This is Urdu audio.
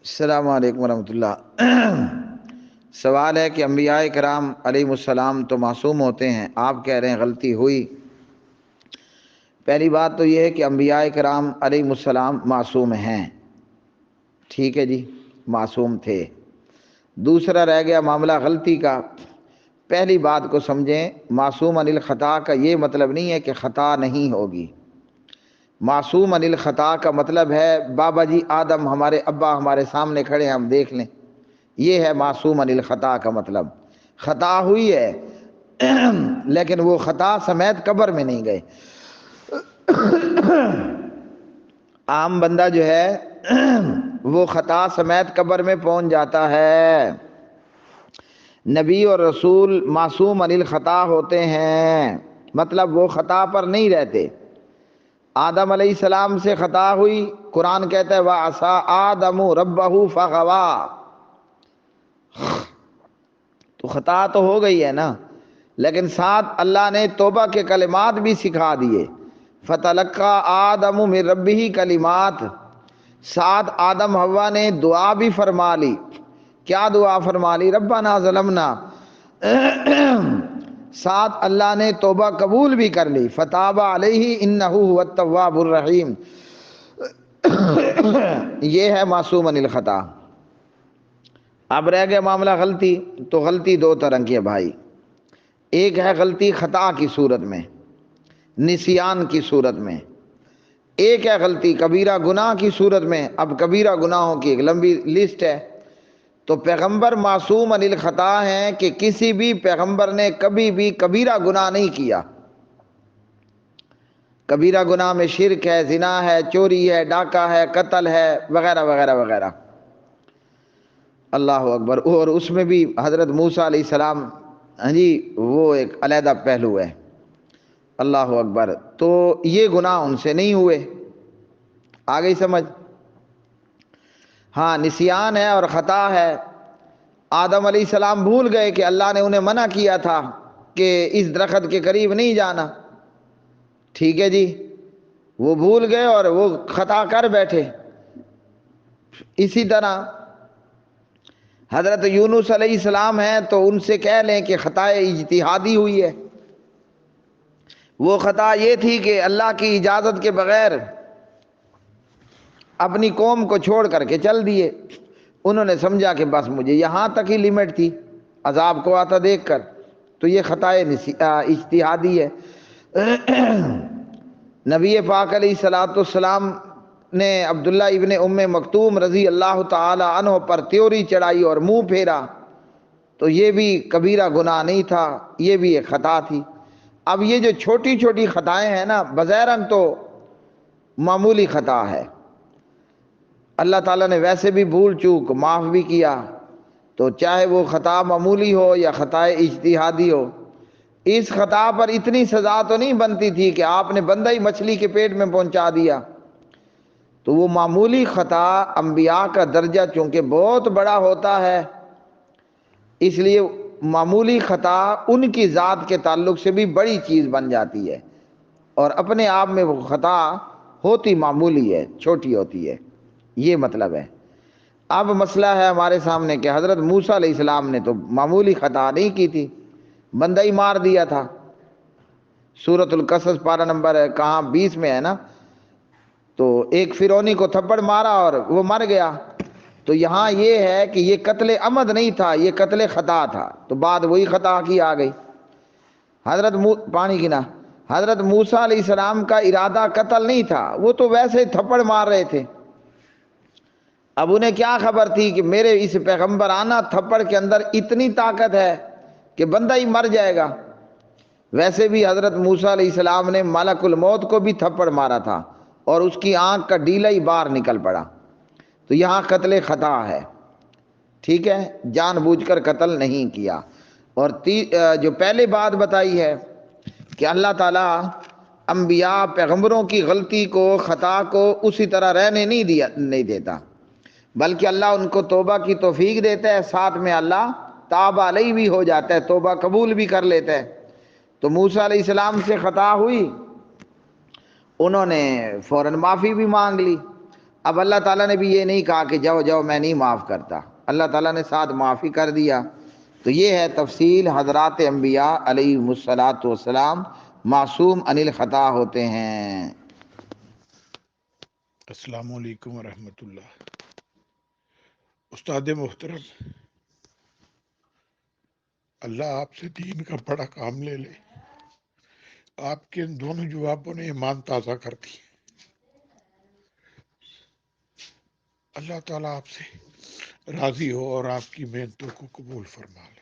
السلام علیکم ورحمۃ اللہ۔ سوال ہے کہ انبیاء کرام علیہ السلام تو معصوم ہوتے ہیں، آپ کہہ رہے ہیں غلطی ہوئی۔ پہلی بات تو یہ ہے کہ انبیاء کرام علیہ السلام معصوم ہیں، ٹھیک ہے جی، معصوم تھے۔ دوسرا رہ گیا معاملہ غلطی کا۔ پہلی بات کو سمجھیں، معصوم عن الخطا کا یہ مطلب نہیں ہے کہ خطا نہیں ہوگی۔ معصوم عن الخطا کا مطلب ہے بابا جی آدم، ہمارے ابا ہمارے سامنے کھڑے ہیں، ہم دیکھ لیں، یہ ہے معصوم عن الخطا کا مطلب۔ خطا ہوئی ہے لیکن وہ خطا سمیت قبر میں نہیں گئے۔ عام بندہ جو ہے وہ خطا سمیت قبر میں پہنچ جاتا ہے۔ نبی اور رسول معصوم عن الخطا ہوتے ہیں، مطلب وہ خطا پر نہیں رہتے۔ آدم علیہ السلام سے خطا ہوئی، قرآن کہتا ہے وَعَصَىٰ آدَمُ رَبَّهُ فَغَوَىٰ، تو خطا تو ہو گئی ہے نا، لیکن ساتھ اللہ نے توبہ کے کلمات بھی سکھا دیے۔ فَتَلَقَّىٰ آدَمُ مِن رَبِّهِ کلمات، ساتھ آدم حوا نے دعا بھی فرما لی۔ کیا دعا فرما لی؟ ربنا ظلمنا، ساتھ اللہ نے توبہ قبول بھی کر لی۔ فتاب علیہ انہ هو التواب الرحیم، یہ ہے معصوم عن الخطا۔ اب رہ گیا معاملہ غلطی، تو غلطی دو طرح کی ہے بھائی۔ ایک ہے غلطی خطا کی صورت میں، نسیان کی صورت میں، ایک ہے غلطی کبیرہ گناہ کی صورت میں۔ اب کبیرہ گناہوں کی ایک لمبی لسٹ ہے، تو پیغمبر معصوم عن الخطا ہیں کہ کسی بھی پیغمبر نے کبھی بھی کبیرہ گناہ نہیں کیا۔ کبیرہ گناہ میں شرک ہے، زنا ہے، چوری ہے، ڈاکہ ہے، قتل ہے، وغیرہ وغیرہ وغیرہ۔ اللہ اکبر۔ اور اس میں بھی حضرت موسیٰ علیہ السلام، ہاں جی، وہ ایک علیحدہ پہلو ہے۔ اللہ اکبر۔ تو یہ گناہ ان سے نہیں ہوئے، آ گئی سمجھ؟ ہاں، نسیان ہے اور خطا ہے۔ آدم علیہ السلام بھول گئے کہ اللہ نے انہیں منع کیا تھا کہ اس درخت کے قریب نہیں جانا، ٹھیک ہے جی، وہ بھول گئے اور وہ خطا کر بیٹھے۔ اسی طرح حضرت یونس علیہ السلام ہیں، تو ان سے کہہ لیں کہ خطا اجتہادی ہوئی ہے۔ وہ خطا یہ تھی کہ اللہ کی اجازت کے بغیر اپنی قوم کو چھوڑ کر کے چل دیے۔ انہوں نے سمجھا کہ بس مجھے یہاں تک ہی لمٹ تھی، عذاب کو آتا دیکھ کر، تو یہ خطا اجتہادی ہے۔ نبی پاک علیہ السلام نے عبداللہ ابن ام مکتوم رضی اللہ تعالی عنہ پر تیوری چڑھائی اور منہ پھیرا، تو یہ بھی کبیرہ گناہ نہیں تھا، یہ بھی ایک خطا تھی۔ اب یہ جو چھوٹی چھوٹی خطائیں ہیں نا، بظاہراً تو معمولی خطا ہے، اللہ تعالیٰ نے ویسے بھی بھول چوک معاف بھی کیا، تو چاہے وہ خطا معمولی ہو یا خطا اجتہادی ہو، اس خطا پر اتنی سزا تو نہیں بنتی تھی کہ آپ نے بندہ ہی مچھلی کے پیٹ میں پہنچا دیا۔ تو وہ معمولی خطا انبیاء کا درجہ چونکہ بہت بڑا ہوتا ہے، اس لیے معمولی خطا ان کی ذات کے تعلق سے بھی بڑی چیز بن جاتی ہے، اور اپنے آپ میں وہ خطا ہوتی معمولی ہے، چھوٹی ہوتی ہے، یہ مطلب ہے۔ اب مسئلہ ہے ہمارے سامنے کہ حضرت موسیٰ علیہ السلام نے تو معمولی خطا نہیں کی تھی، بندہ ہی مار دیا تھا۔ سورۃ القصص پارہ نمبر کہاں 20 میں ہے نا، تو ایک فرعونی کو تھپڑ مارا اور وہ مر گیا۔ تو یہاں یہ ہے کہ یہ قتل عمد نہیں تھا، یہ قتل خطا تھا، تو بعد وہی خطا کی آ گئی۔ پانی کی نا، حضرت موسیٰ علیہ السلام کا ارادہ قتل نہیں تھا، وہ تو ویسے تھپڑ مار رہے تھے۔ اب انہیں کیا خبر تھی کہ میرے اس پیغمبرانہ تھپڑ کے اندر اتنی طاقت ہے کہ بندہ ہی مر جائے گا۔ ویسے بھی حضرت موسیٰ علیہ السلام نے ملک الموت کو بھی تھپڑ مارا تھا اور اس کی آنکھ کا ڈیلا ہی باہر نکل پڑا، تو یہاں قتل خطا ہے، ٹھیک ہے، جان بوجھ کر قتل نہیں کیا۔ اور جو پہلے بات بتائی ہے کہ اللہ تعالیٰ انبیاء پیغمبروں کی غلطی کو، خطا کو اسی طرح رہنے نہیں دیتا، بلکہ اللہ ان کو توبہ کی توفیق دیتا ہے، ساتھ میں اللہ تاب علیہ بھی ہو جاتا ہے، توبہ قبول بھی کر لیتا ہے۔ تو موسیٰ علیہ السلام سے خطا ہوئی، انہوں نے فوراً معافی بھی مانگ لی، اب اللہ تعالیٰ نے بھی یہ نہیں کہا کہ جاؤ جاؤ میں نہیں معاف کرتا، اللہ تعالیٰ نے ساتھ معافی کر دیا۔ تو یہ ہے تفصیل، حضرات انبیاء علیہم الصلاۃ والسلام معصوم عن الخطا ہوتے ہیں۔ السلام علیکم ورحمۃ اللہ۔ استاد محترم، اللہ آپ سے دین کا بڑا کام لے لے۔ آپ کے ان دونوں جوابوں نے ایمان تازہ کر دی۔ اللہ تعالیٰ آپ سے راضی ہو اور آپ کی محنتوں کو قبول فرما لے۔